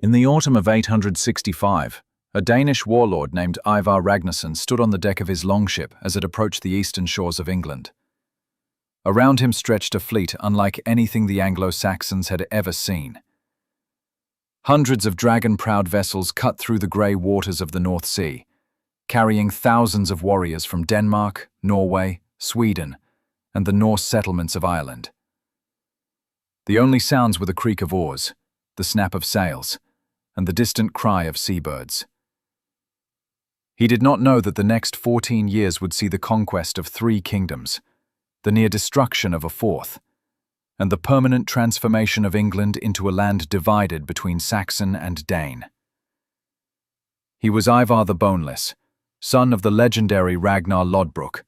In the autumn of 865, a Danish warlord named Ivar Ragnarsson stood on the deck of his longship as it approached the eastern shores of England. Around him stretched a fleet unlike anything the Anglo-Saxons had ever seen. Hundreds of dragon-prowed vessels cut through the grey waters of the North Sea, carrying thousands of warriors from Denmark, Norway, Sweden, and the Norse settlements of Ireland. The only sounds were the creak of oars, the snap of sails, and the distant cry of seabirds. He did not know that the next 14 years would see the conquest of 3 kingdoms, the near destruction of a 4th, and the permanent transformation of England into a land divided between Saxon and Dane. He was Ivar the Boneless, son of the legendary Ragnar Lodbrok,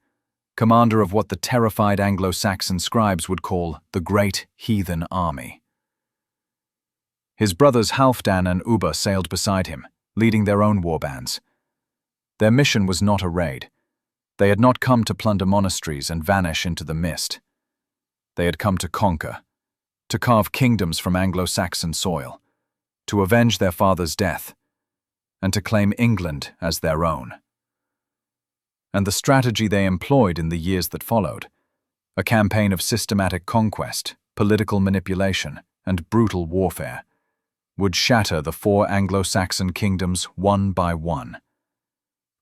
commander of what the terrified Anglo-Saxon scribes would call the Great Heathen Army. His brothers Halfdan and Ubba sailed beside him, leading their own warbands. Their mission was not a raid. They had not come to plunder monasteries and vanish into the mist. They had come to conquer, to carve kingdoms from Anglo-Saxon soil, to avenge their father's death, and to claim England as their own. And the strategy they employed in the years that followed, a campaign of systematic conquest, political manipulation, and brutal warfare, would shatter the 4 Anglo-Saxon kingdoms one by one,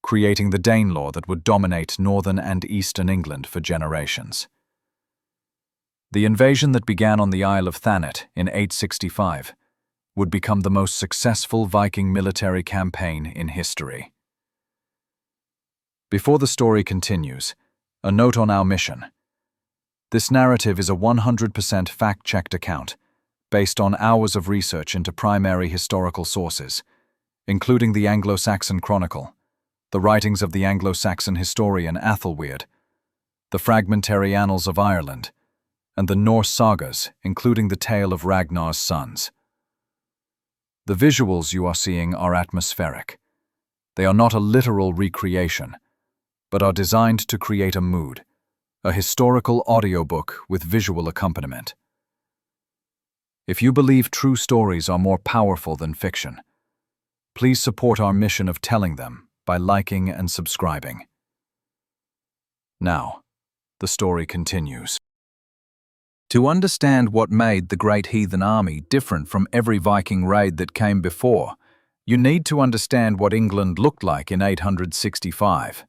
creating the Danelaw that would dominate northern and eastern England for generations. The invasion that began on the Isle of Thanet in 865 would become the most successful Viking military campaign in history. Before the story continues, a note on our mission. This narrative is a 100% fact-checked account, based on hours of research into primary historical sources, including the Anglo-Saxon Chronicle, the writings of the Anglo-Saxon historian Athelweard, the fragmentary annals of Ireland, and the Norse sagas, including the tale of Ragnar's sons. The visuals you are seeing are atmospheric. They are not a literal recreation, but are designed to create a mood, a historical audiobook with visual accompaniment. If you believe true stories are more powerful than fiction, please support our mission of telling them by liking and subscribing. Now, the story continues. To understand what made the Great Heathen Army different from every Viking raid that came before, you need to understand what England looked like in 865.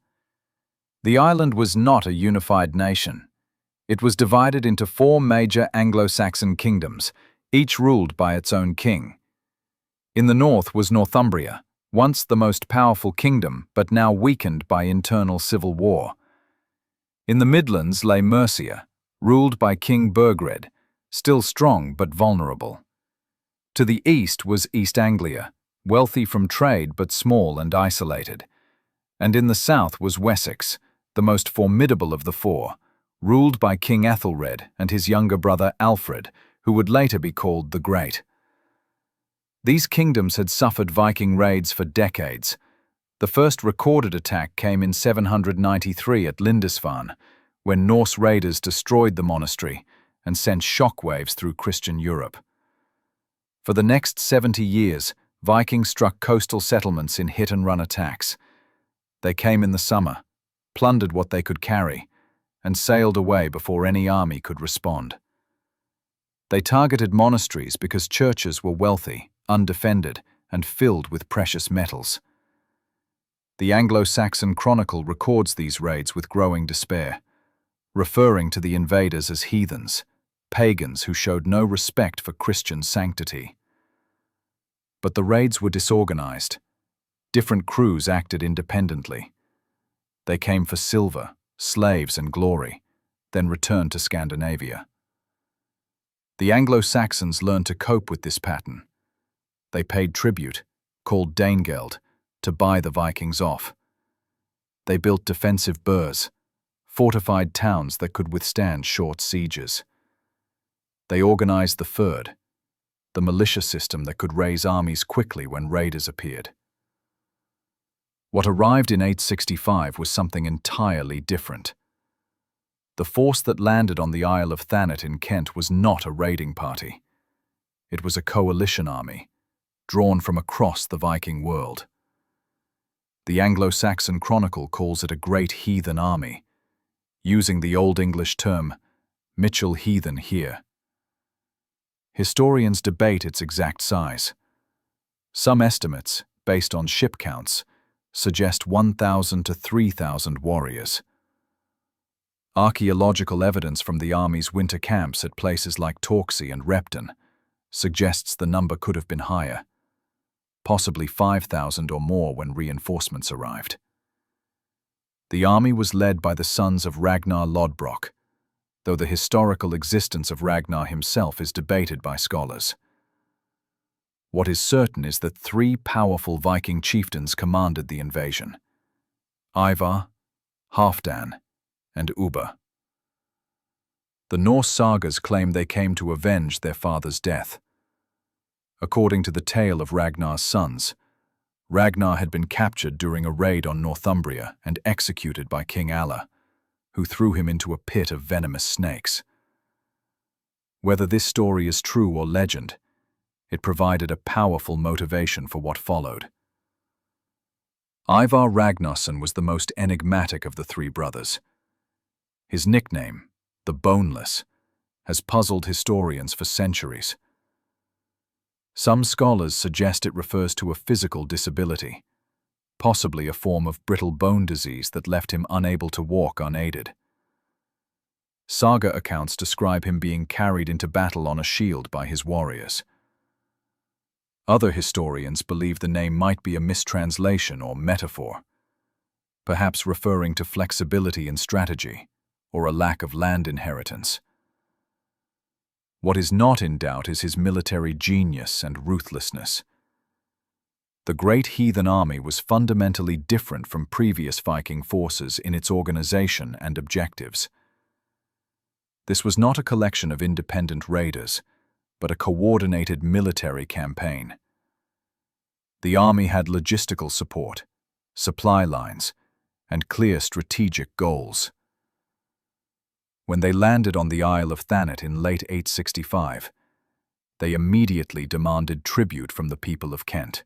The island was not a unified nation. It was divided into 4 major Anglo-Saxon kingdoms, each ruled by its own king. In the north was Northumbria, once the most powerful kingdom but now weakened by internal civil war. In the Midlands lay Mercia, ruled by King Burgred, still strong but vulnerable. To the east was East Anglia, wealthy from trade but small and isolated. And in the south was Wessex, the most formidable of the 4, ruled by King Alfred and his younger brother Alfred, who would later be called the Great. These kingdoms had suffered Viking raids for decades. The first recorded attack came in 793 at Lindisfarne, when Norse raiders destroyed the monastery and sent shockwaves through Christian Europe. For the next 70 years, Vikings struck coastal settlements in hit-and-run attacks. They came in the summer, plundered what they could carry, and sailed away before any army could respond. They targeted monasteries because churches were wealthy, undefended, and filled with precious metals. The Anglo-Saxon Chronicle records these raids with growing despair, referring to the invaders as heathens, pagans who showed no respect for Christian sanctity. But the raids were disorganized. Different crews acted independently. They came for silver, slaves, and glory, then returned to Scandinavia. The Anglo-Saxons learned to cope with this pattern. They paid tribute, called Danegeld, to buy the Vikings off. They built defensive burhs, fortified towns that could withstand short sieges. They organized the Fyrd, the militia system that could raise armies quickly when raiders appeared. What arrived in 865 was something entirely different. The force that landed on the Isle of Thanet in Kent was not a raiding party. It was a coalition army, drawn from across the Viking world. The Anglo-Saxon Chronicle calls it a Great Heathen Army, using the Old English term Mitchell heathen here. Historians debate its exact size. Some estimates, based on ship counts, suggest 1,000 to 3,000 warriors. Archaeological evidence from the army's winter camps at places like Torksey and Repton suggests the number could have been higher, possibly 5,000 or more when reinforcements arrived. The army was led by the sons of Ragnar Lodbrok, though the historical existence of Ragnar himself is debated by scholars. What is certain is that 3 powerful Viking chieftains commanded the invasion: Ivar, Halfdan, and Ubba. The Norse sagas claim they came to avenge their father's death. According to the tale of Ragnar's sons, Ragnar had been captured during a raid on Northumbria and executed by King Alfred, who threw him into a pit of venomous snakes. Whether this story is true or legend, it provided a powerful motivation for what followed. Ivar Ragnarsson was the most enigmatic of the 3 brothers. His nickname, the Boneless, has puzzled historians for centuries. Some scholars suggest it refers to a physical disability, possibly a form of brittle bone disease that left him unable to walk unaided. Saga accounts describe him being carried into battle on a shield by his warriors. Other historians believe the name might be a mistranslation or metaphor, perhaps referring to flexibility in strategy or a lack of land inheritance. What is not in doubt is his military genius and ruthlessness. The Great Heathen Army was fundamentally different from previous Viking forces in its organization and objectives. This was not a collection of independent raiders, but a coordinated military campaign. The army had logistical support, supply lines, and clear strategic goals. When they landed on the Isle of Thanet in late 865, they immediately demanded tribute from the people of Kent.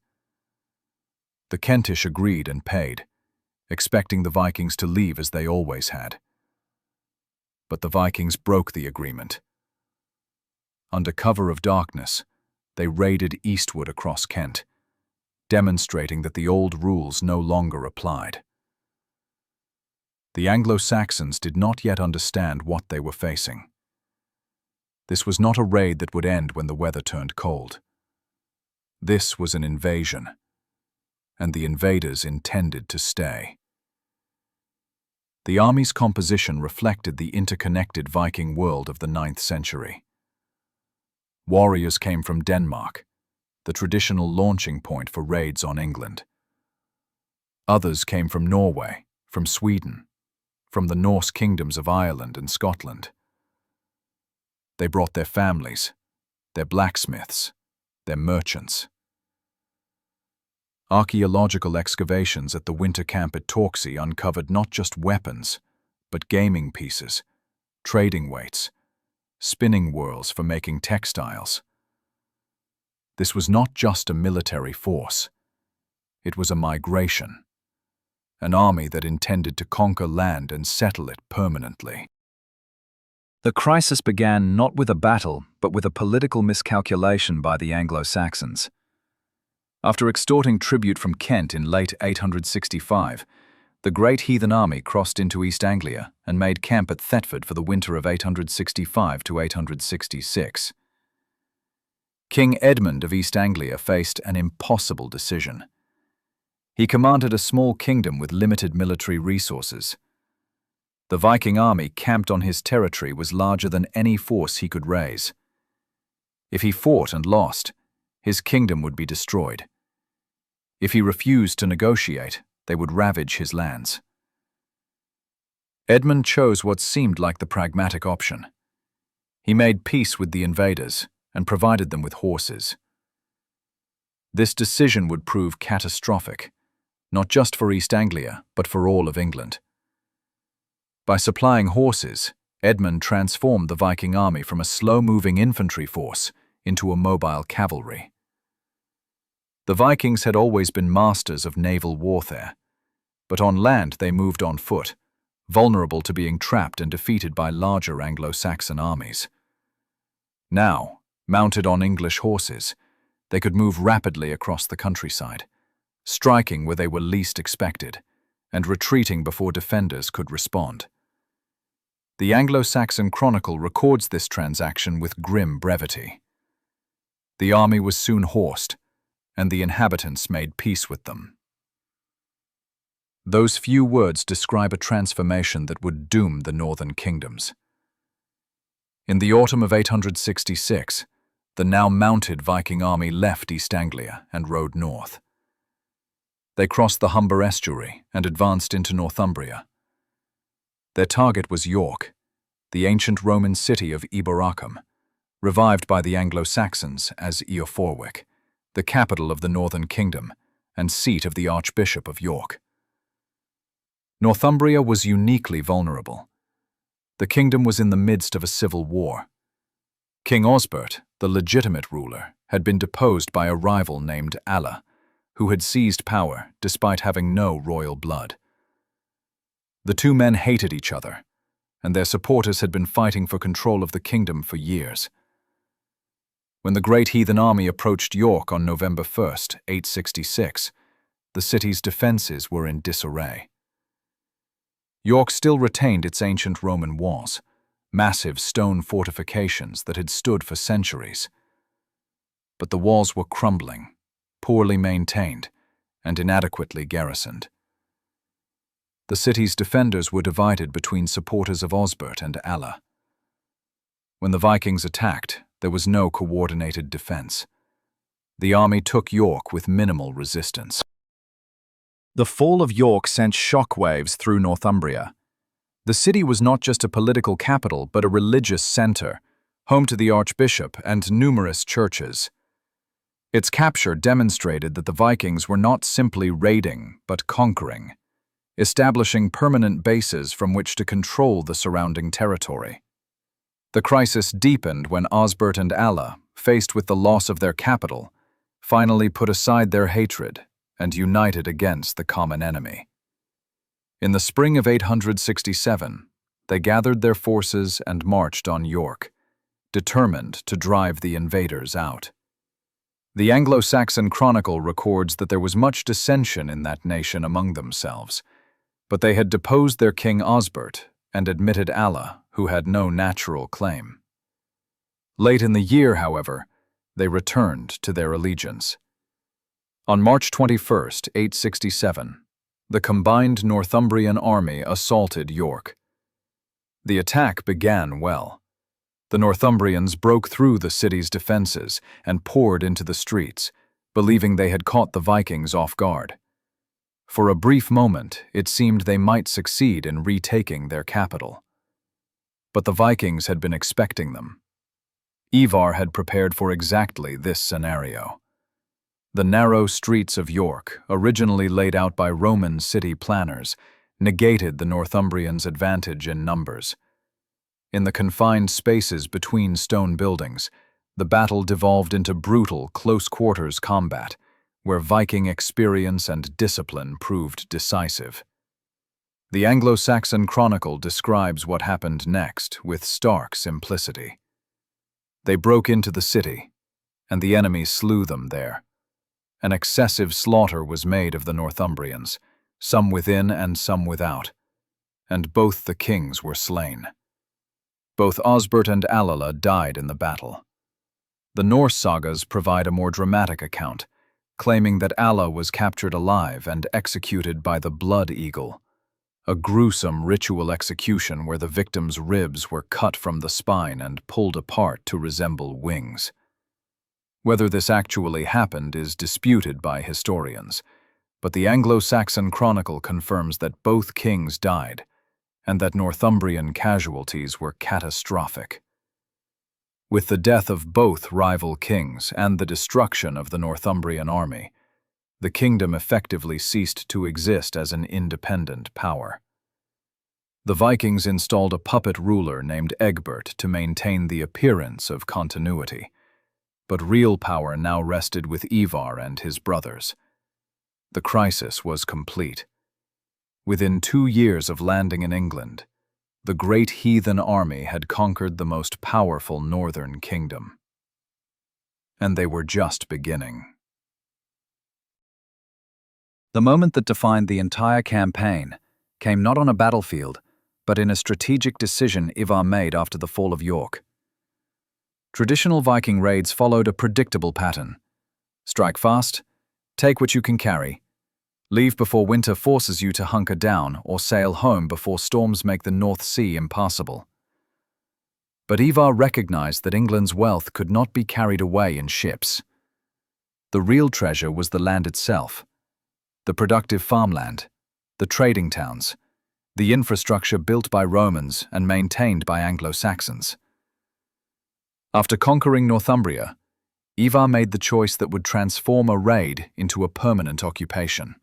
The Kentish agreed and paid, expecting the Vikings to leave as they always had. But the Vikings broke the agreement. Under cover of darkness, they raided eastward across Kent, demonstrating that the old rules no longer applied. The Anglo-Saxons did not yet understand what they were facing. This was not a raid that would end when the weather turned cold. This was an invasion, and the invaders intended to stay. The army's composition reflected the interconnected Viking world of the 9th century. Warriors came from Denmark, the traditional launching point for raids on England. Others came from Norway, from Sweden, from the Norse kingdoms of Ireland and Scotland. They brought their families, their blacksmiths, their merchants. Archaeological excavations at the winter camp at Torksey uncovered not just weapons, but gaming pieces, trading weights, spinning whorls for making textiles. This was not just a military force. It was a migration, an army that intended to conquer land and settle it permanently. The crisis began not with a battle, but with a political miscalculation by the Anglo-Saxons. After extorting tribute from Kent in late 865, the Great Heathen Army crossed into East Anglia and made camp at Thetford for the winter of 865 to 866. King Edmund of East Anglia faced an impossible decision. He commanded a small kingdom with limited military resources. The Viking army camped on his territory was larger than any force he could raise. If he fought and lost, his kingdom would be destroyed. If he refused to negotiate, they would ravage his lands. Edmund chose what seemed like the pragmatic option. He made peace with the invaders and provided them with horses. This decision would prove catastrophic, not just for East Anglia, but for all of England. By supplying horses, Edmund transformed the Viking army from a slow-moving infantry force into a mobile cavalry. The Vikings had always been masters of naval warfare, but on land they moved on foot, vulnerable to being trapped and defeated by larger Anglo-Saxon armies. Now, mounted on English horses, they could move rapidly across the countryside, striking where they were least expected, and retreating before defenders could respond. The Anglo-Saxon Chronicle records this transaction with grim brevity. The army was soon horsed, and the inhabitants made peace with them. Those few words describe a transformation that would doom the northern kingdoms. In the autumn of 866, the now mounted Viking army left East Anglia and rode north. They crossed the Humber estuary and advanced into Northumbria. Their target was York, the ancient Roman city of Eboracum, revived by the Anglo-Saxons as Eoforwic, the capital of the northern kingdom and seat of the Archbishop of York. Northumbria was uniquely vulnerable. The kingdom was in the midst of a civil war. King Osbert, the legitimate ruler, had been deposed by a rival named Alla, who had seized power despite having no royal blood. The two men hated each other, and their supporters had been fighting for control of the kingdom for years. When the Great Heathen Army approached York on November 1st, 866, the city's defenses were in disarray. York still retained its ancient Roman walls, massive stone fortifications that had stood for centuries. But the walls were crumbling, poorly maintained, and inadequately garrisoned. The city's defenders were divided between supporters of Osbert and Alla. When the Vikings attacked, there was no coordinated defense. The army took York with minimal resistance. The fall of York sent shockwaves through Northumbria. The city was not just a political capital but a religious center, home to the archbishop and numerous churches. Its capture demonstrated that the Vikings were not simply raiding but conquering, establishing permanent bases from which to control the surrounding territory. The crisis deepened when Osbert and Alla, faced with the loss of their capital, finally put aside their hatred and united against the common enemy. In the spring of 867, they gathered their forces and marched on York, determined to drive the invaders out. The Anglo-Saxon Chronicle records that there was much dissension in that nation among themselves, but they had deposed their king Osbert and admitted Alla, who had no natural claim. Late in the year, however, they returned to their allegiance. On March 21st, 867, the combined Northumbrian army assaulted York. The attack began well. The Northumbrians broke through the city's defenses and poured into the streets, believing they had caught the Vikings off guard. For a brief moment, it seemed they might succeed in retaking their capital. But the Vikings had been expecting them. Ivar had prepared for exactly this scenario. The narrow streets of York, originally laid out by Roman city planners, negated the Northumbrians' advantage in numbers. In the confined spaces between stone buildings, the battle devolved into brutal, close-quarters combat, where Viking experience and discipline proved decisive. The Anglo-Saxon Chronicle describes what happened next with stark simplicity. They broke into the city, and the enemy slew them there. An excessive slaughter was made of the Northumbrians, some within and some without, and both the kings were slain. Both Osbert and Allala died in the battle. The Norse sagas provide a more dramatic account, claiming that Alla was captured alive and executed by the Blood Eagle, a gruesome ritual execution where the victim's ribs were cut from the spine and pulled apart to resemble wings. Whether this actually happened is disputed by historians, but the Anglo-Saxon Chronicle confirms that both kings died, and that Northumbrian casualties were catastrophic. With the death of both rival kings and the destruction of the Northumbrian army, the kingdom effectively ceased to exist as an independent power. The Vikings installed a puppet ruler named Egbert to maintain the appearance of continuity, But real power now rested with Ivar and his brothers. The crisis was complete. Within 2 years of landing in England, the Great Heathen Army had conquered the most powerful northern kingdom. And they were just beginning. The moment that defined the entire campaign came not on a battlefield, but in a strategic decision Ivar made after the fall of York. Traditional Viking raids followed a predictable pattern. Strike fast, take what you can carry, leave before winter forces you to hunker down, or sail home before storms make the North Sea impassable. But Ivar recognized that England's wealth could not be carried away in ships. The real treasure was the land itself, the productive farmland, the trading towns, the infrastructure built by Romans and maintained by Anglo-Saxons. After conquering Northumbria, Ivar made the choice that would transform a raid into a permanent occupation.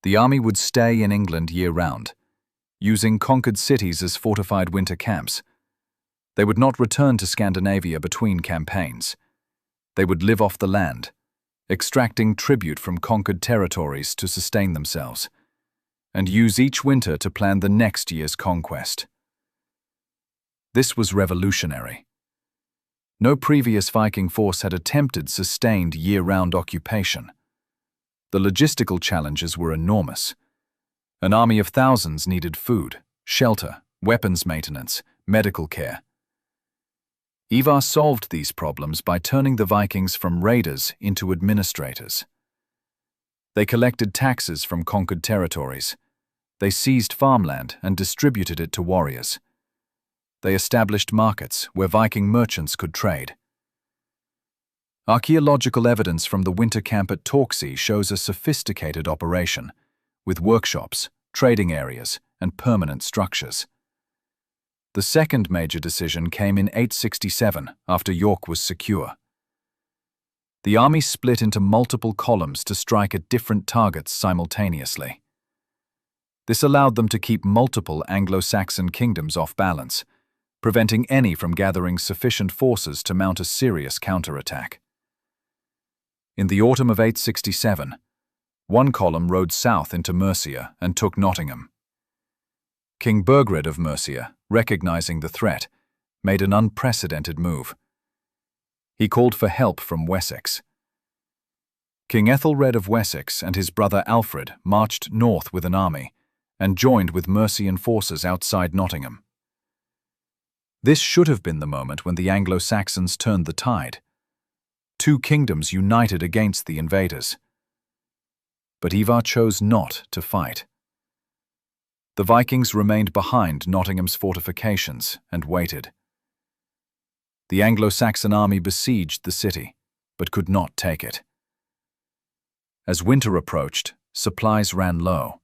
The army would stay in England year-round, using conquered cities as fortified winter camps. They would not return to Scandinavia between campaigns. They would live off the land, extracting tribute from conquered territories to sustain themselves, and use each winter to plan the next year's conquest. This was revolutionary. No previous Viking force had attempted sustained year-round occupation. The logistical challenges were enormous. An army of thousands needed food, shelter, weapons maintenance, medical care. Ivar solved these problems by turning the Vikings from raiders into administrators. They collected taxes from conquered territories. They seized farmland and distributed it to warriors. They established markets where Viking merchants could trade. Archaeological evidence from the winter camp at Torksey shows a sophisticated operation, with workshops, trading areas, and permanent structures. The second major decision came in 867, after York was secure. The army split into multiple columns to strike at different targets simultaneously. This allowed them to keep multiple Anglo-Saxon kingdoms off balance, preventing any from gathering sufficient forces to mount a serious counterattack. In the autumn of 867, one column rode south into Mercia and took Nottingham. King Burgred of Mercia, recognizing the threat, made an unprecedented move. He called for help from Wessex. King Ethelred of Wessex and his brother Alfred marched north with an army and joined with Mercian forces outside Nottingham. This should have been the moment when the Anglo-Saxons turned the tide. 2 kingdoms united against the invaders. But Ivar chose not to fight. The Vikings remained behind Nottingham's fortifications and waited. The Anglo-Saxon army besieged the city, but could not take it. As winter approached, supplies ran low.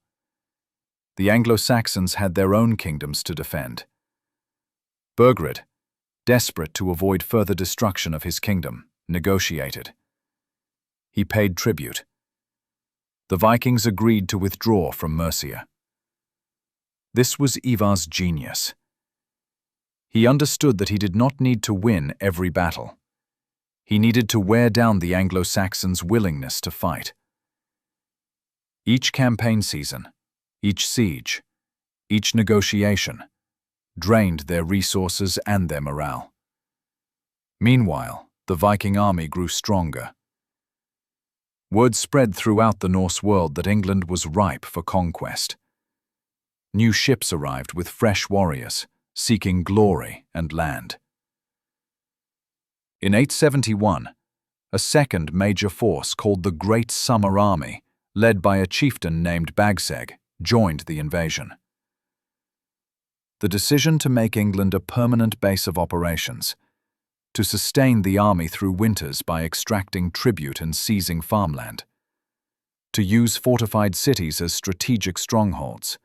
The Anglo-Saxons had their own kingdoms to defend. Burgred, desperate to avoid further destruction of his kingdom, negotiated. He paid tribute. The Vikings agreed to withdraw from Mercia. This was Ivar's genius. He understood that he did not need to win every battle. He needed to wear down the Anglo-Saxons' willingness to fight. Each campaign season, each siege, each negotiation, drained their resources and their morale. Meanwhile, the Viking army grew stronger. Word spread throughout the Norse world that England was ripe for conquest. New ships arrived with fresh warriors, seeking glory and land. In 871, a second major force called the Great Summer Army, led by a chieftain named Bagseg, joined the invasion. The decision to make England a permanent base of operations, to sustain the army through winters by extracting tribute and seizing farmland, to use fortified cities as strategic strongholds.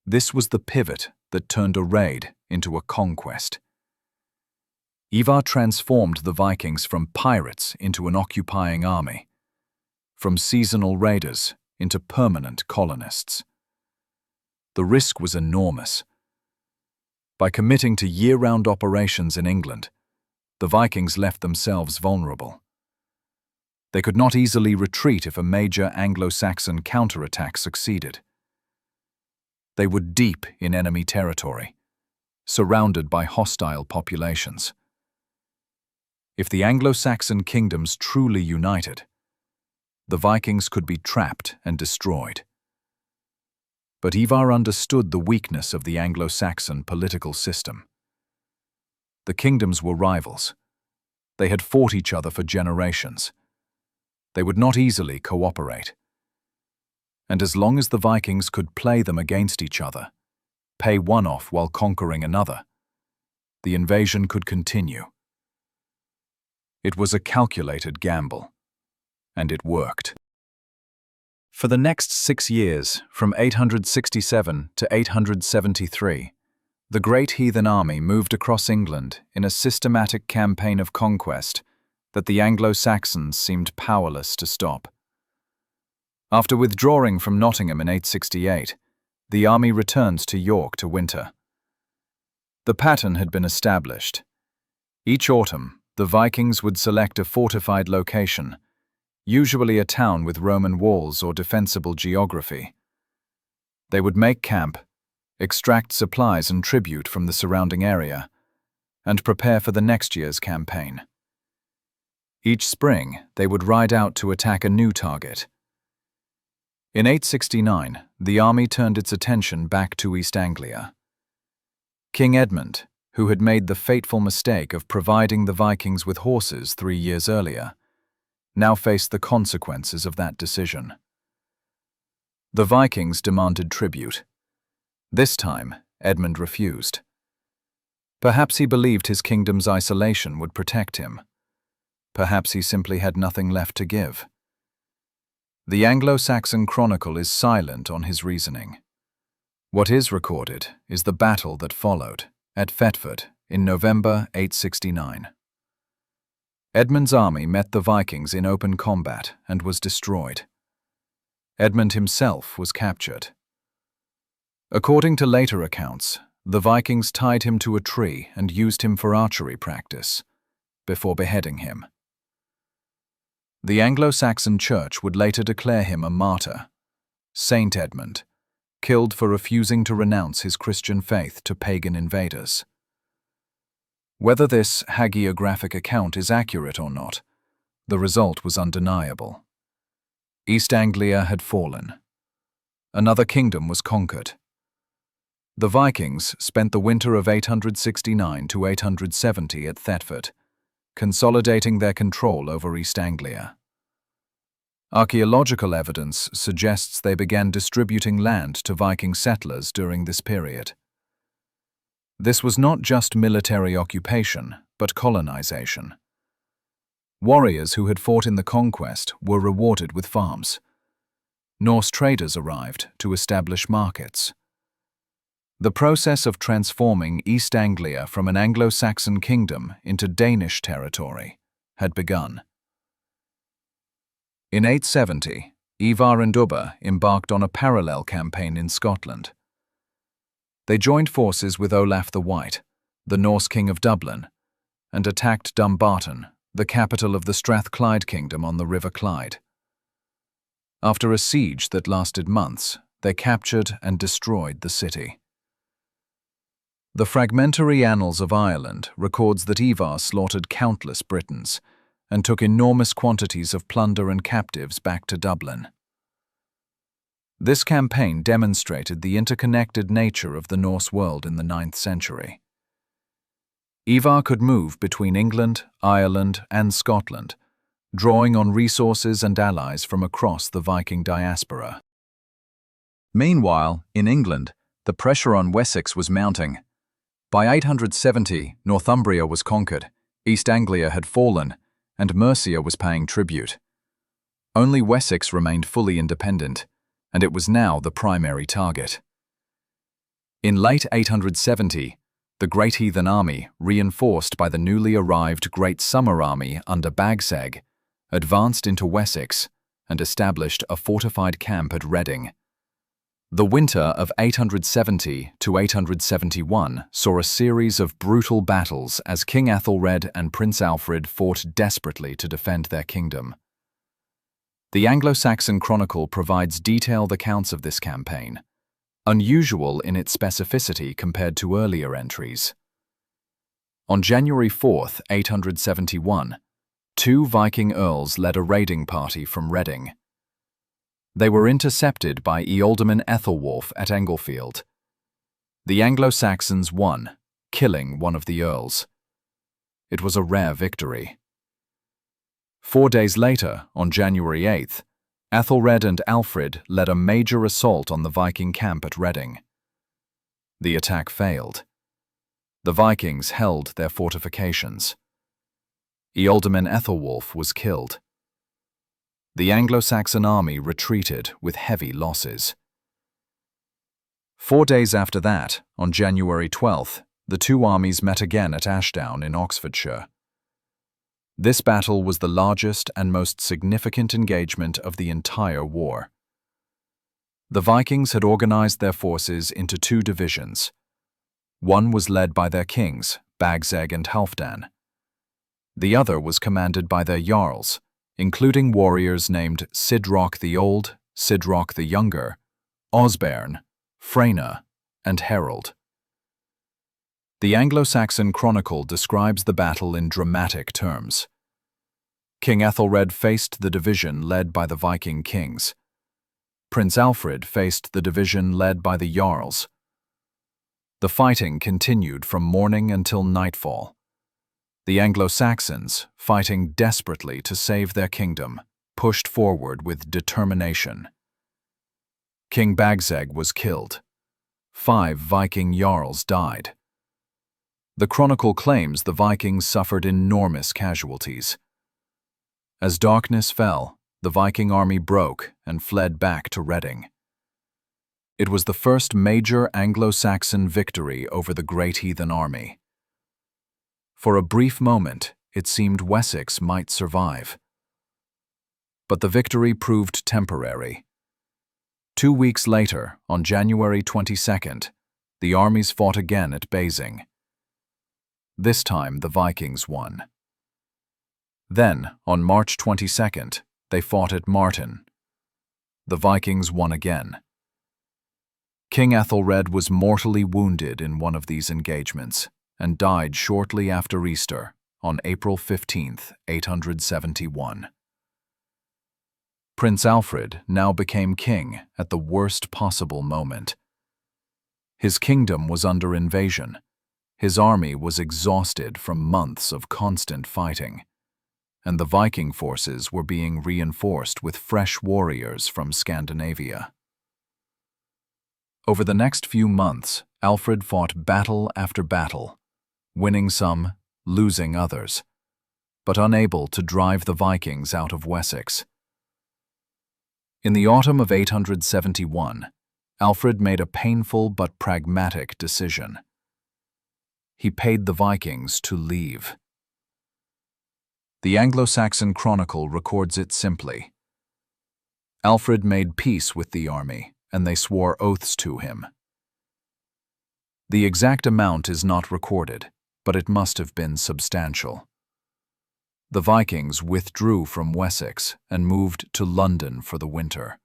This was the pivot that turned a raid into a conquest. Ivar transformed the Vikings from pirates into an occupying army, from seasonal raiders into permanent colonists. The risk was enormous. By committing to year-round operations in England, the Vikings left themselves vulnerable. They could not easily retreat if a major Anglo-Saxon counterattack succeeded. They were deep in enemy territory, surrounded by hostile populations. If the Anglo-Saxon kingdoms truly united, the Vikings could be trapped and destroyed. But Ivar understood the weakness of the Anglo-Saxon political system. The kingdoms were rivals. They had fought each other for generations. They would not easily cooperate. And as long as the Vikings could play them against each other, pay one off while conquering another, the invasion could continue. It was a calculated gamble, and it worked. For the next 6 years, from 867 to 873, the Great Heathen Army moved across England in a systematic campaign of conquest that the Anglo-Saxons seemed powerless to stop. After withdrawing from Nottingham in 868, the army returned to York to winter. The pattern had been established. Each autumn, the Vikings would select a fortified location, usually a town with Roman walls or defensible geography. They would make camp, extract supplies and tribute from the surrounding area, and prepare for the next year's campaign. Each spring, they would ride out to attack a new target. In 869, the army turned its attention back to East Anglia. King Edmund, who had made the fateful mistake of providing the Vikings with horses 3 years earlier, now faced the consequences of that decision. The Vikings demanded tribute. This time, Edmund refused. Perhaps he believed his kingdom's isolation would protect him. Perhaps he simply had nothing left to give. The Anglo-Saxon Chronicle is silent on his reasoning. What is recorded is the battle that followed, at Thetford, in November 869. Edmund's army met the Vikings in open combat and was destroyed. Edmund himself was captured. According to later accounts, the Vikings tied him to a tree and used him for archery practice, before beheading him. The Anglo-Saxon Church would later declare him a martyr, Saint Edmund, killed for refusing to renounce his Christian faith to pagan invaders. Whether this hagiographic account is accurate or not, the result was undeniable. East Anglia had fallen. Another kingdom was conquered. The Vikings spent the winter of 869 to 870 at Thetford, consolidating their control over East Anglia. Archaeological evidence suggests they began distributing land to Viking settlers during this period. This was not just military occupation, but colonization. Warriors who had fought in the conquest were rewarded with farms. Norse traders arrived to establish markets. The process of transforming East Anglia from an Anglo-Saxon kingdom into Danish territory had begun. In 870, Ivar and Ubba embarked on a parallel campaign in Scotland. They joined forces with Olaf the White, the Norse king of Dublin, and attacked Dumbarton, the capital of the Strathclyde kingdom on the River Clyde. After a siege that lasted months, they captured and destroyed the city. The fragmentary Annals of Ireland records that Ivar slaughtered countless Britons and took enormous quantities of plunder and captives back to Dublin. This campaign demonstrated the interconnected nature of the Norse world in the 9th century. Ivar could move between England, Ireland, and Scotland, drawing on resources and allies from across the Viking diaspora. Meanwhile, in England, the pressure on Wessex was mounting. By 870, Northumbria was conquered, East Anglia had fallen, and Mercia was paying tribute. Only Wessex remained fully independent, and it was now the primary target. In late 870, the Great Heathen Army, reinforced by the newly arrived Great Summer Army under Bagseg, advanced into Wessex and established a fortified camp at Reading. The winter of 870 to 871 saw a series of brutal battles as King Ethelred and Prince Alfred fought desperately to defend their kingdom. The Anglo-Saxon Chronicle provides detailed accounts of this campaign, unusual in its specificity compared to earlier entries. On January 4, 871, two Viking earls led a raiding party from Reading. They were intercepted by Ealdorman Ethelwulf at Englefield. The Anglo-Saxons won, killing one of the earls. It was a rare victory. 4 days later, on January 8th, Ethelred and Alfred led a major assault on the Viking camp at Reading. The attack failed. The Vikings held their fortifications. Ealdorman Ethelwulf was killed. The Anglo-Saxon army retreated with heavy losses. 4 days after that, on January 12th, the two armies met again at Ashdown in Oxfordshire. This battle was the largest and most significant engagement of the entire war. The Vikings had organized their forces into two divisions. One was led by their kings, Bagzeg and Halfdan. The other was commanded by their jarls, including warriors named Sidroc the Old, Sidroc the Younger, Osbern, Freyna, and Harold. The Anglo-Saxon Chronicle describes the battle in dramatic terms. King Ethelred faced the division led by the Viking kings. Prince Alfred faced the division led by the jarls. The fighting continued from morning until nightfall. The Anglo-Saxons, fighting desperately to save their kingdom, pushed forward with determination. King Bagzeg was killed. 5 Viking jarls died. The Chronicle claims the Vikings suffered enormous casualties. As darkness fell, the Viking army broke and fled back to Reading. It was the first major Anglo-Saxon victory over the Great Heathen Army. For a brief moment, it seemed Wessex might survive. But the victory proved temporary. 2 weeks later, on January 22nd, the armies fought again at Basing. This time, the Vikings won. Then, on March 22nd, they fought at Martin. The Vikings won again. King Ethelred was mortally wounded in one of these engagements and died shortly after Easter, on April 15, 871. Prince Alfred now became king at the worst possible moment. His kingdom was under invasion. His army was exhausted from months of constant fighting, and the Viking forces were being reinforced with fresh warriors from Scandinavia. Over the next few months, Alfred fought battle after battle, winning some, losing others, but unable to drive the Vikings out of Wessex. In the autumn of 871, Alfred made a painful but pragmatic decision. He paid the Vikings to leave. The Anglo-Saxon Chronicle records it simply. Alfred made peace with the army, and they swore oaths to him. The exact amount is not recorded, but it must have been substantial. The Vikings withdrew from Wessex and moved to London for the winter.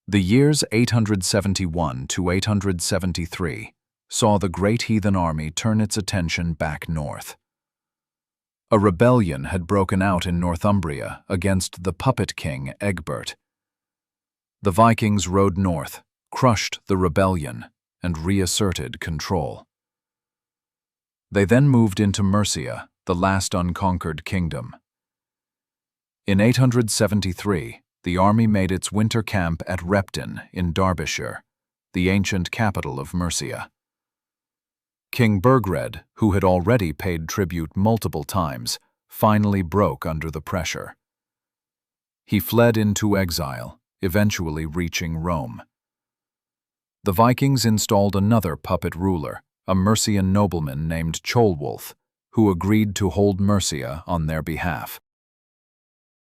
The years 871 to 873 saw the Great Heathen Army turn its attention back north. A rebellion had broken out in Northumbria against the puppet king Egbert. The Vikings rode north, crushed the rebellion, and reasserted control. They then moved into Mercia, the last unconquered kingdom. In 873, the army made its winter camp at Repton in Derbyshire, the ancient capital of Mercia. King Burgred, who had already paid tribute multiple times, finally broke under the pressure. He fled into exile, eventually reaching Rome. The Vikings installed another puppet ruler, a Mercian nobleman named Ceolwulf, who agreed to hold Mercia on their behalf.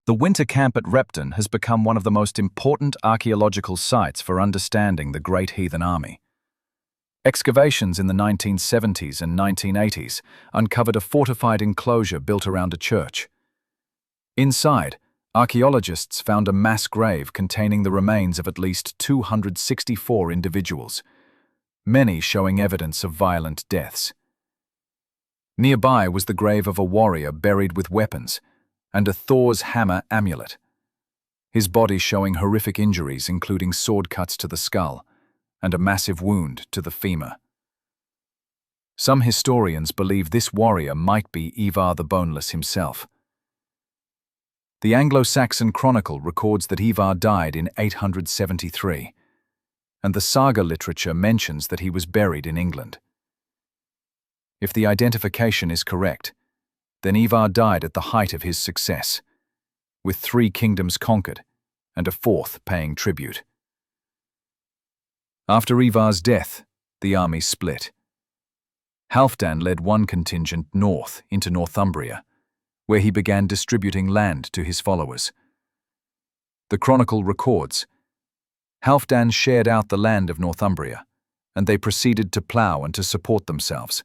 The winter camp at Repton has become one of the most important archaeological sites for understanding the Great Heathen Army. Excavations in the 1970s and 1980s uncovered a fortified enclosure built around a church. Inside, archaeologists found a mass grave containing the remains of at least 264 individuals, many showing evidence of violent deaths. Nearby was the grave of a warrior buried with weapons and a Thor's hammer amulet, his body showing horrific injuries including sword cuts to the skull and a massive wound to the femur. Some historians believe this warrior might be Ivar the Boneless himself. The Anglo-Saxon Chronicle records that Ivar died in 873, and the saga literature mentions that he was buried in England. If the identification is correct, then Ivar died at the height of his success, with 3 kingdoms conquered and a 4th paying tribute. After Ivar's death, the army split. Halfdan led one contingent north into Northumbria, where he began distributing land to his followers. The Chronicle records, Halfdan shared out the land of Northumbria, and they proceeded to plough and to support themselves.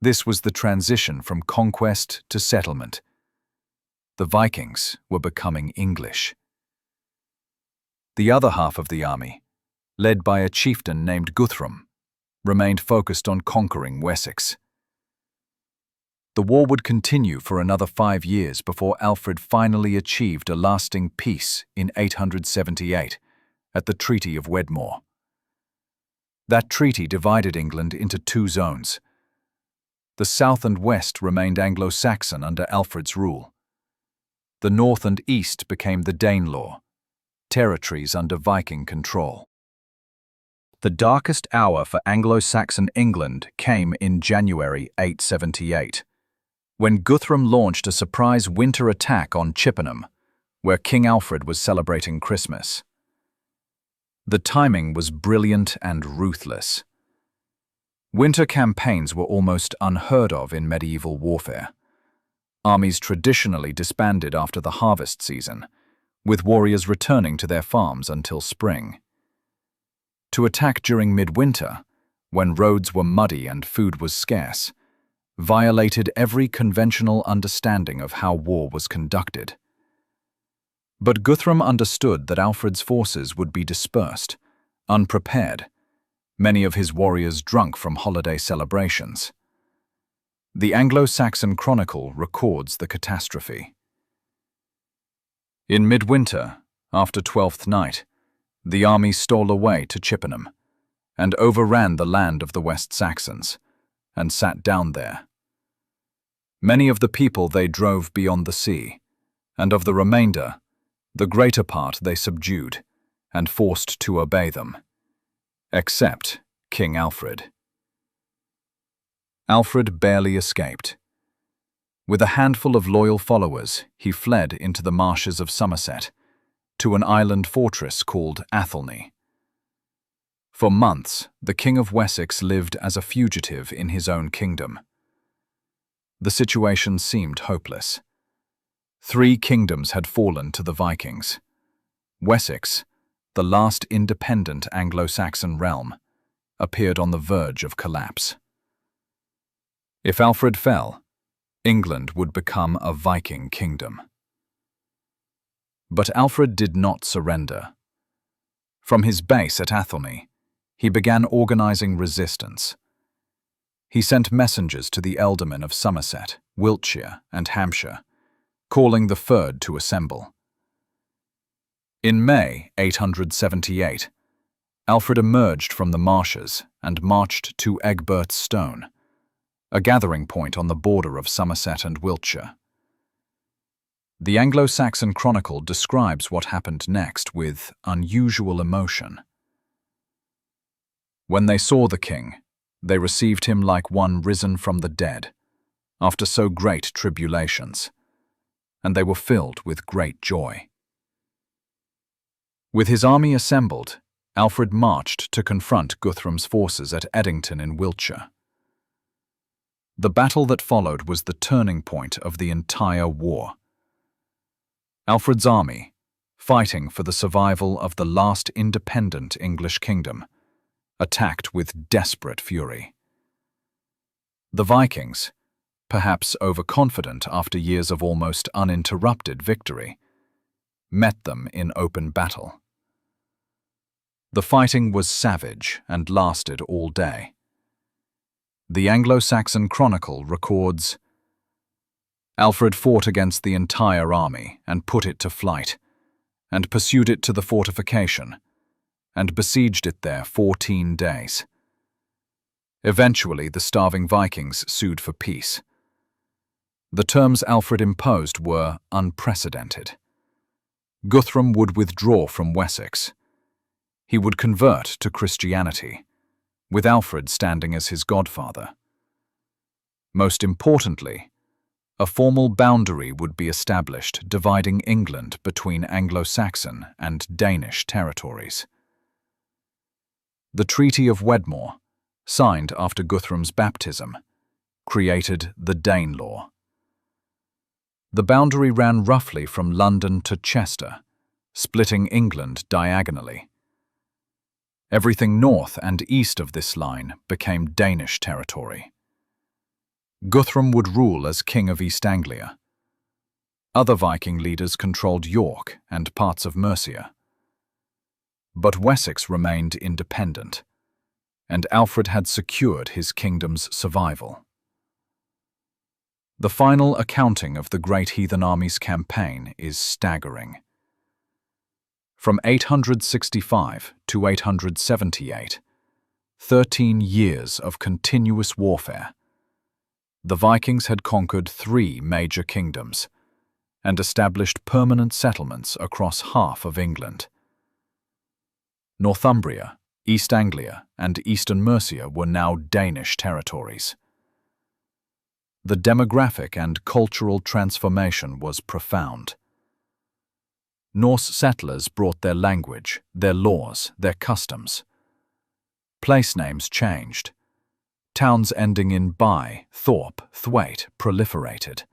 This was the transition from conquest to settlement. The Vikings were becoming English. The other half of the army, led by a chieftain named Guthrum, remained focused on conquering Wessex. The war would continue for another 5 years before Alfred finally achieved a lasting peace in 878 at the Treaty of Wedmore. That treaty divided England into 2 zones. The south and west remained Anglo-Saxon under Alfred's rule. The north and east became the Danelaw, territories under Viking control. The darkest hour for Anglo-Saxon England came in January 878, when Guthrum launched a surprise winter attack on Chippenham, where King Alfred was celebrating Christmas. The timing was brilliant and ruthless. Winter campaigns were almost unheard of in medieval warfare. Armies traditionally disbanded after the harvest season, with warriors returning to their farms until spring. To attack during midwinter, when roads were muddy and food was scarce, violated every conventional understanding of how war was conducted. But Guthrum understood that Alfred's forces would be dispersed, unprepared, many of his warriors drunk from holiday celebrations. The Anglo-Saxon Chronicle records the catastrophe. In midwinter, after Twelfth Night, the army stole away to Chippenham and overran the land of the West Saxons and sat down there. Many of the people they drove beyond the sea, and of the remainder, the greater part they subdued and forced to obey them, except King Alfred. Alfred barely escaped. With a handful of loyal followers, he fled into the marshes of Somerset, to an island fortress called Athelney. For months, the King of Wessex lived as a fugitive in his own kingdom. The situation seemed hopeless. 3 kingdoms had fallen to the Vikings. Wessex, the last independent Anglo-Saxon realm, appeared on the verge of collapse. If Alfred fell, England would become a Viking kingdom. But Alfred did not surrender. From his base at Athelney, he began organizing resistance. He sent messengers to the ealdormen of Somerset, Wiltshire, and Hampshire, calling the Fyrd to assemble. In May 878, Alfred emerged from the marshes and marched to Egbert's Stone, a gathering point on the border of Somerset and Wiltshire. The Anglo-Saxon Chronicle describes what happened next with unusual emotion. When they saw the king, they received him like one risen from the dead, after so great tribulations, and they were filled with great joy. With his army assembled, Alfred marched to confront Guthrum's forces at Eddington in Wiltshire. The battle that followed was the turning point of the entire war. Alfred's army, fighting for the survival of the last independent English kingdom, attacked with desperate fury. The Vikings, perhaps overconfident after years of almost uninterrupted victory, met them in open battle. The fighting was savage and lasted all day. The Anglo-Saxon Chronicle records, Alfred fought against the entire army and put it to flight, and pursued it to the fortification, and besieged it there 14 days. Eventually, the starving Vikings sued for peace. The terms Alfred imposed were unprecedented. Guthrum would withdraw from Wessex. He would convert to Christianity, with Alfred standing as his godfather. Most importantly, a formal boundary would be established dividing England between Anglo-Saxon and Danish territories. The Treaty of Wedmore, signed after Guthrum's baptism, created the Danelaw. The boundary ran roughly from London to Chester, splitting England diagonally. Everything north and east of this line became Danish territory. Guthrum would rule as King of East Anglia. Other Viking leaders controlled York and parts of Mercia. But Wessex remained independent, and Alfred had secured his kingdom's survival. The final accounting of the Great Heathen Army's campaign is staggering. From 865 to 878, 13 years of continuous warfare, the Vikings had conquered 3 major kingdoms and established permanent settlements across half of England. Northumbria, East Anglia, and eastern Mercia were now Danish territories. The demographic and cultural transformation was profound. Norse settlers brought their language, their laws, their customs. Place names changed. Towns ending in by, thorp, thwaite proliferated,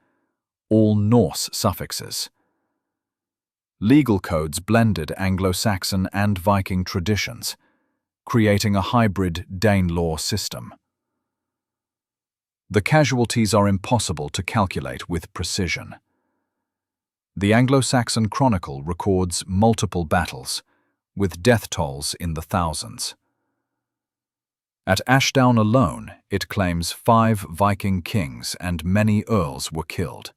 all Norse suffixes. Legal codes blended Anglo-Saxon and Viking traditions, creating a hybrid Danelaw system. The casualties are impossible to calculate with precision. The Anglo-Saxon Chronicle records multiple battles, with death tolls in the thousands. At Ashdown alone, it claims 5 Viking kings and many earls were killed.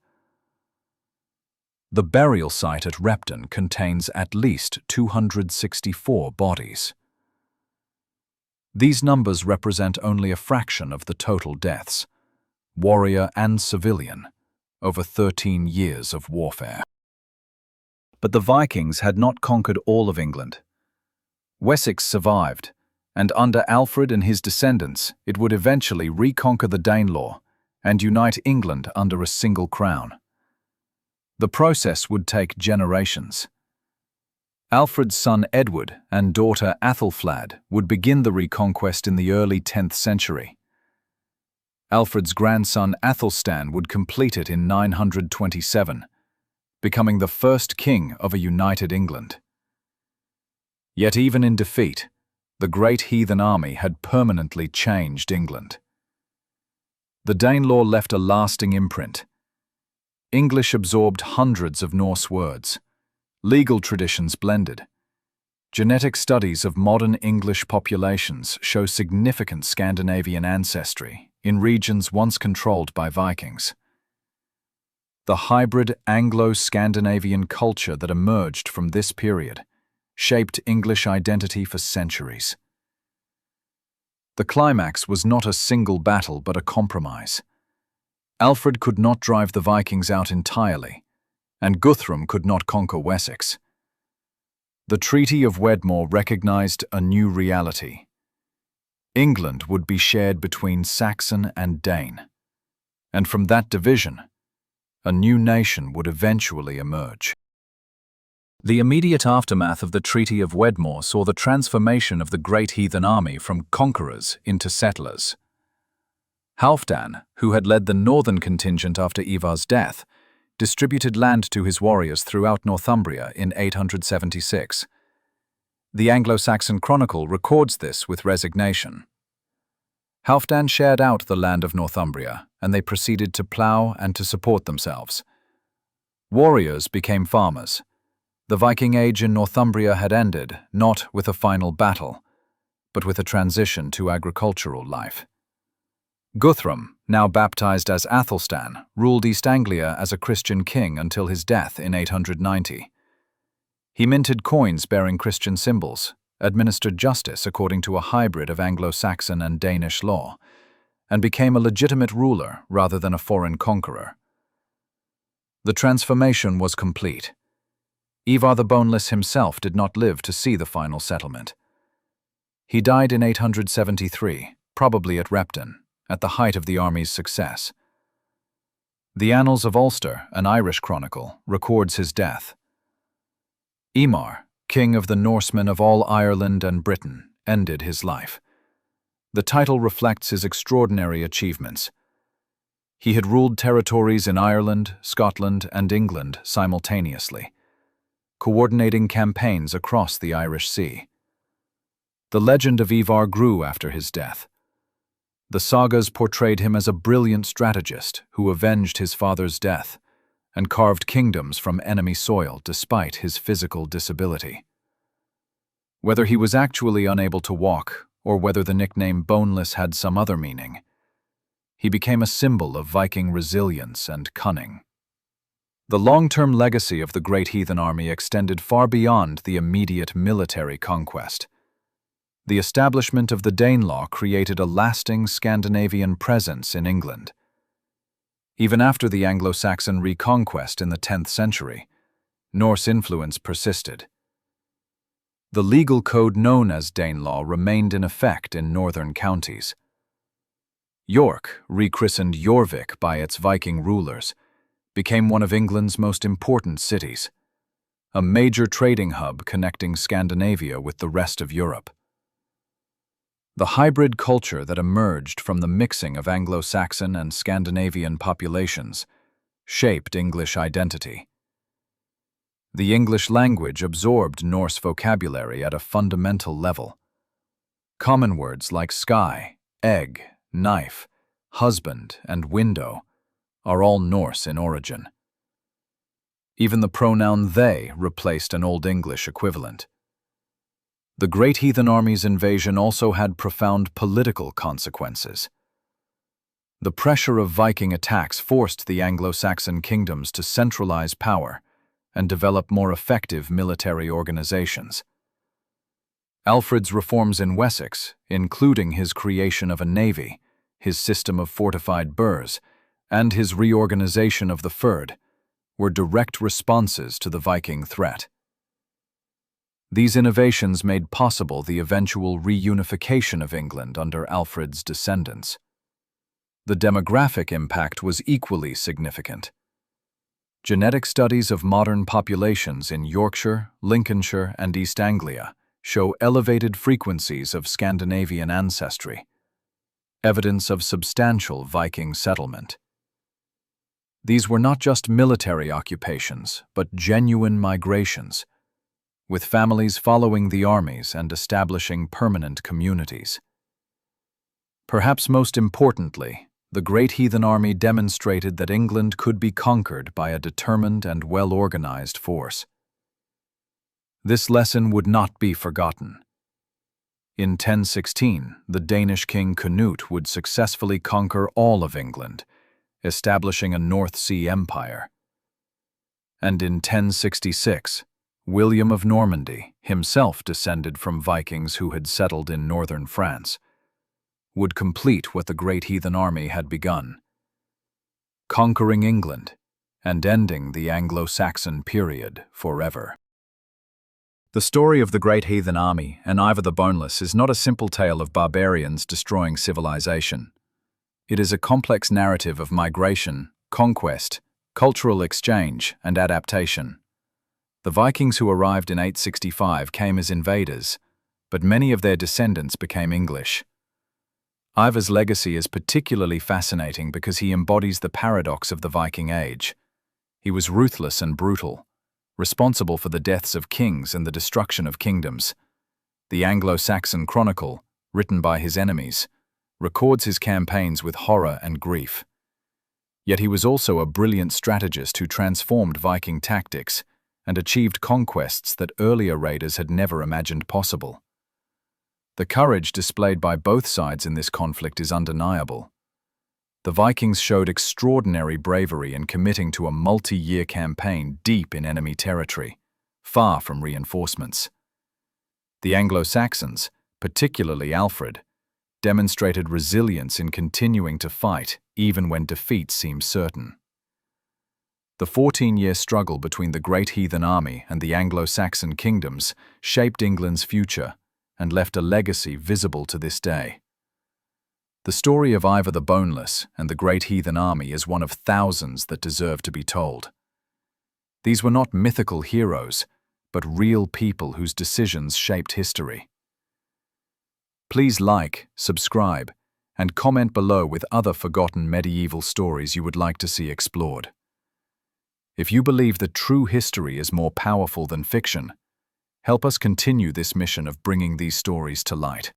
The burial site at Repton contains at least 264 bodies. These numbers represent only a fraction of the total deaths, warrior and civilian, over 13 years of warfare. But the Vikings had not conquered all of England. Wessex survived, and under Alfred and his descendants, it would eventually reconquer the Danelaw and unite England under a single crown. The process would take generations. Alfred's son Edward and daughter Athelflaed would begin the reconquest in the early 10th century. Alfred's grandson Athelstan would complete it in 927, becoming the first king of a united England. Yet even in defeat, the Great Heathen Army had permanently changed England. The Danelaw left a lasting imprint. English absorbed hundreds of Norse words. Legal traditions blended. Genetic studies of modern English populations show significant Scandinavian ancestry in regions once controlled by Vikings. The hybrid Anglo-Scandinavian culture that emerged from this period shaped English identity for centuries. The climax was not a single battle but a compromise. Alfred could not drive the Vikings out entirely, and Guthrum could not conquer Wessex. The Treaty of Wedmore recognized a new reality. England would be shared between Saxon and Dane, and from that division, a new nation would eventually emerge. The immediate aftermath of the Treaty of Wedmore saw the transformation of the Great Heathen Army from conquerors into settlers. Halfdan, who had led the northern contingent after Ivar's death, distributed land to his warriors throughout Northumbria in 876. The Anglo-Saxon Chronicle records this with resignation. Halfdan shared out the land of Northumbria, and they proceeded to plough and to support themselves. Warriors became farmers. The Viking Age in Northumbria had ended, not with a final battle, but with a transition to agricultural life. Guthrum, now baptized as Athelstan, ruled East Anglia as a Christian king until his death in 890. He minted coins bearing Christian symbols, administered justice according to a hybrid of Anglo-Saxon and Danish law, and became a legitimate ruler rather than a foreign conqueror. The transformation was complete. Ivar the Boneless himself did not live to see the final settlement. He died in 873, probably at Repton, at the height of the army's success. The Annals of Ulster, an Irish chronicle, records his death. Eamar, king of the Norsemen of all Ireland and Britain, ended his life. The title reflects his extraordinary achievements. He had ruled territories in Ireland, Scotland, and England simultaneously, coordinating campaigns across the Irish Sea. The legend of Ivar grew after his death. The sagas portrayed him as a brilliant strategist who avenged his father's death and carved kingdoms from enemy soil despite his physical disability. Whether he was actually unable to walk or whether the nickname Boneless had some other meaning, he became a symbol of Viking resilience and cunning. The long-term legacy of the Great Heathen Army extended far beyond the immediate military conquest. The establishment of the Danelaw created a lasting Scandinavian presence in England. Even after the Anglo-Saxon reconquest in the 10th century, Norse influence persisted. The legal code known as Danelaw remained in effect in northern counties. York, rechristened Jorvik by its Viking rulers, became one of England's most important cities, a major trading hub connecting Scandinavia with the rest of Europe. The hybrid culture that emerged from the mixing of Anglo-Saxon and Scandinavian populations shaped English identity. The English language absorbed Norse vocabulary at a fundamental level. Common words like sky, egg, knife, husband, and window are all Norse in origin. Even the pronoun they replaced an Old English equivalent. The Great Heathen Army's invasion also had profound political consequences. The pressure of Viking attacks forced the Anglo-Saxon kingdoms to centralize power and develop more effective military organizations. Alfred's reforms in Wessex, including his creation of a navy, his system of fortified burhs, and his reorganization of the Fyrd, were direct responses to the Viking threat. These innovations made possible the eventual reunification of England under Alfred's descendants. The demographic impact was equally significant. Genetic studies of modern populations in Yorkshire, Lincolnshire, and East Anglia show elevated frequencies of Scandinavian ancestry, evidence of substantial Viking settlement. These were not just military occupations, but genuine migrations, with families following the armies and establishing permanent communities. Perhaps most importantly, the Great Heathen Army demonstrated that England could be conquered by a determined and well-organized force. This lesson would not be forgotten. In 1016, the Danish king Canute would successfully conquer all of England, establishing a North Sea empire. And in 1066, William of Normandy, himself descended from Vikings who had settled in northern France, would complete what the Great Heathen Army had begun, conquering England and ending the Anglo-Saxon period forever. The story of the Great Heathen Army and Ivar the Boneless is not a simple tale of barbarians destroying civilization. It is a complex narrative of migration, conquest, cultural exchange, and adaptation. The Vikings who arrived in 865 came as invaders, but many of their descendants became English. Ivar's legacy is particularly fascinating because he embodies the paradox of the Viking Age. He was ruthless and brutal, responsible for the deaths of kings and the destruction of kingdoms. The Anglo-Saxon Chronicle, written by his enemies, records his campaigns with horror and grief. Yet he was also a brilliant strategist who transformed Viking tactics and achieved conquests that earlier raiders had never imagined possible. The courage displayed by both sides in this conflict is undeniable. The Vikings showed extraordinary bravery in committing to a multi-year campaign deep in enemy territory, far from reinforcements. The Anglo-Saxons, particularly Alfred, demonstrated resilience in continuing to fight even when defeat seemed certain. The 14-year struggle between the Great Heathen Army and the Anglo-Saxon kingdoms shaped England's future and left a legacy visible to this day. The story of Ivar the Boneless and the Great Heathen Army is one of thousands that deserve to be told. These were not mythical heroes, but real people whose decisions shaped history. Please like, subscribe, and comment below with other forgotten medieval stories you would like to see explored. If you believe that true history is more powerful than fiction, help us continue this mission of bringing these stories to light.